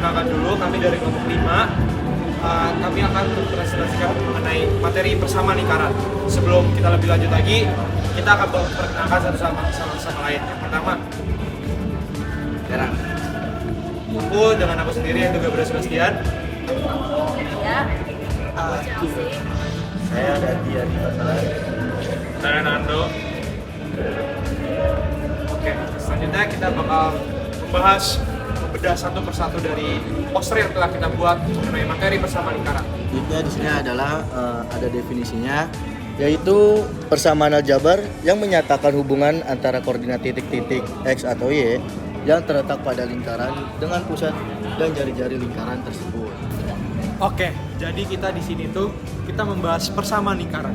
perkenalkan dulu, kami dari kelompok 5. Kami akan mempresentasikan mengenai materi bersama lingkaran. Sebelum kita lebih lanjut lagi, kita akan perkenalkan satu sama lain. Yang pertama, aku dengan aku sendiri yaitu Gabriel Sebastian. Ya. Saya Dadi Adifatala. Saya Nando. Oke, selanjutnya kita bakal membahas membedah satu persatu dari poster yang telah kita buat mengenai materi bersama lingkaran. Intinya di sini adalah ada definisinya, yaitu persamaan aljabar yang menyatakan hubungan antara koordinat titik-titik X atau Y yang terletak pada lingkaran dengan pusat dan jari-jari lingkaran tersebut. Oke, jadi kita di sini tuh kita membahas persamaan lingkaran.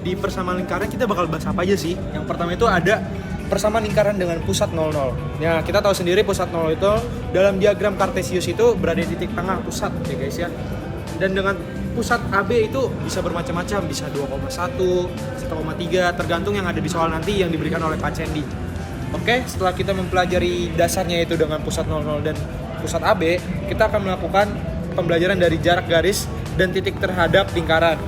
Di persamaan lingkaran kita bakal bahas apa aja sih? Yang pertama itu ada persamaan lingkaran dengan pusat 00. Ya, kita tahu sendiri pusat 0 itu dalam diagram Cartesius itu berada di titik tengah pusat ya guys ya. Dan dengan pusat AB itu bisa bermacam-macam, bisa 2,1, 1,3 tergantung yang ada di soal nanti yang diberikan oleh Pak Cendi. Oke, setelah kita mempelajari dasarnya itu dengan pusat 00 dan pusat AB, kita akan melakukan pembelajaran dari jarak garis dan titik terhadap lingkaran.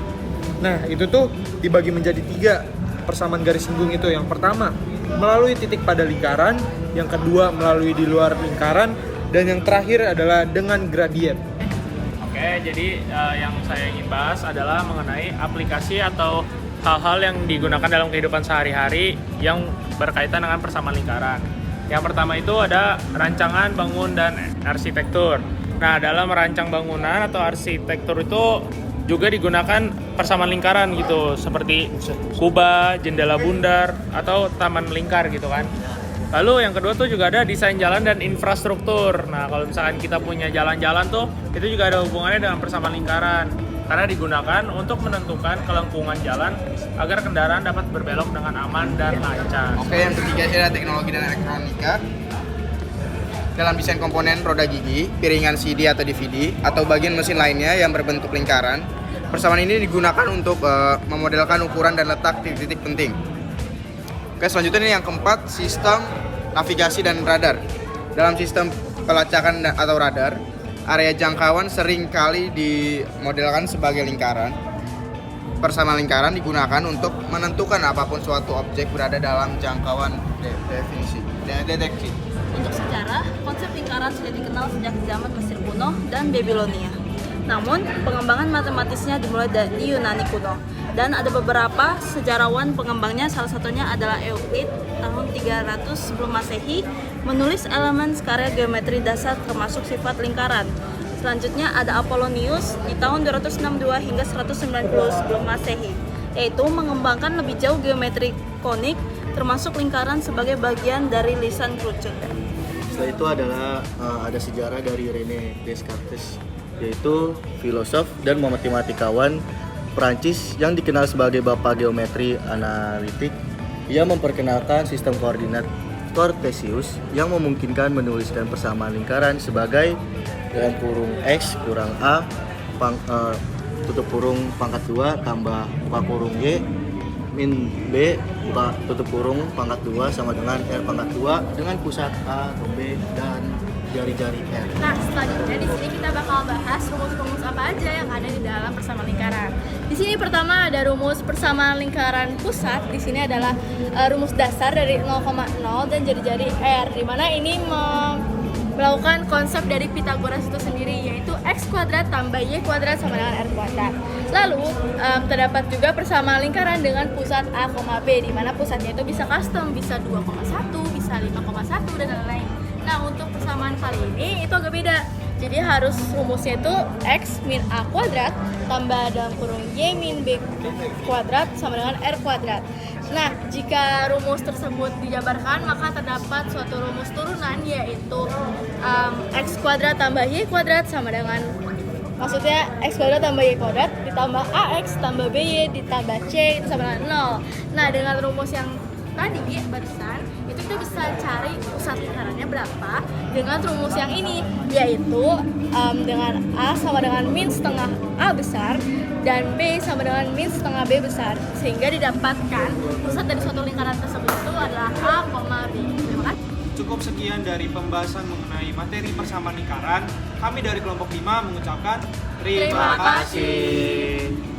Nah, itu tuh dibagi menjadi 3 persamaan garis singgung itu. Yang pertama, melalui titik pada lingkaran, yang kedua melalui di luar lingkaran, dan yang terakhir adalah dengan gradien. Oke, jadi yang saya ingin bahas adalah mengenai aplikasi atau hal-hal yang digunakan dalam kehidupan sehari-hari yang berkaitan dengan persamaan lingkaran. Yang pertama itu ada rancangan, bangun, dan arsitektur. Nah, dalam merancang bangunan atau arsitektur itu juga digunakan persamaan lingkaran gitu, seperti kubah, jendela bundar, atau taman melingkar gitu kan. Lalu yang kedua tuh juga ada desain jalan dan infrastruktur. Nah, kalau misalkan kita punya jalan-jalan tuh, itu juga ada hubungannya dengan persamaan lingkaran. Karena digunakan untuk menentukan kelengkungan jalan agar kendaraan dapat berbelok dengan aman dan lancar. Oke, yang ketiga ada teknologi dan elektronika. Dalam desain komponen roda gigi, piringan CD atau DVD, atau bagian mesin lainnya yang berbentuk lingkaran, persamaan ini digunakan untuk memodelkan ukuran dan letak titik-titik penting. Oke, selanjutnya ini yang keempat, sistem navigasi dan radar. Dalam sistem pelacakan atau radar, area jangkauan sering kali dimodelkan sebagai lingkaran. Persamaan lingkaran digunakan untuk menentukan apapun suatu objek berada dalam jangkauan deteksi. Untuk sejarah, konsep lingkaran sudah dikenal sejak zaman Mesir kuno dan Babilonia. Namun, pengembangan matematisnya dimulai dari Yunani kuno. Dan ada beberapa sejarawan pengembangnya, salah satunya adalah Euclid tahun 300 sebelum Masehi, menulis elemen karya geometri dasar termasuk sifat lingkaran. Selanjutnya ada Apollonius di tahun 262 hingga 190 sebelum Masehi, yaitu mengembangkan lebih jauh geometri konik termasuk lingkaran sebagai bagian dari lisan kerucut. Setelah itu adalah ada sejarah dari René Descartes, yaitu filosof dan matematikawan Prancis yang dikenal sebagai bapak geometri analitik. Ia memperkenalkan sistem koordinat Cartesius yang memungkinkan menuliskan persamaan lingkaran sebagai dalam kurung X kurang A tutup kurung pangkat 2 tambah buka kurung Y min B buka tutup kurung pangkat 2 sama dengan R pangkat 2 dengan pusat A atau B dan jari-jari R. Nah, selanjutnya di sini kita bakal bahas rumus-rumus apa aja yang ada di dalam persamaan lingkaran. Di sini pertama ada rumus persamaan lingkaran pusat. Di sini adalah rumus dasar dari 0,0 dan jari-jari R, di mana ini melakukan konsep dari Pythagoras itu sendiri, yaitu X kuadrat tambah Y kuadrat sama dengan R kuadrat. Lalu terdapat juga persamaan lingkaran dengan pusat A, B, di mana pusatnya itu bisa custom, bisa 2,1, bisa 5,1 dan lain-lain. Nah, untuk persamaan kali ini itu agak beda. Jadi harus rumusnya itu X min A kuadrat tambah dalam kurung Y min B kuadrat sama dengan R kuadrat. Nah, jika rumus tersebut dijabarkan, maka terdapat suatu rumus turunan, yaitu X kuadrat tambah Y kuadrat sama dengan, maksudnya X kuadrat tambah Y kuadrat ditambah AX tambah BY ditambah C itu sama dengan 0. Nah, dengan rumus yang tadi barusan itu kita bisa cari pusat lingkarannya berapa dengan rumus yang ini, yaitu dengan A sama dengan min setengah A besar dan B sama dengan min setengah B besar, sehingga didapatkan pusat dari suatu lingkaran tersebut itu adalah A, B. Terima kasih. Cukup cukup sekian dari pembahasan mengenai materi persamaan lingkaran. Kami dari kelompok 5 mengucapkan Terima terima kasih.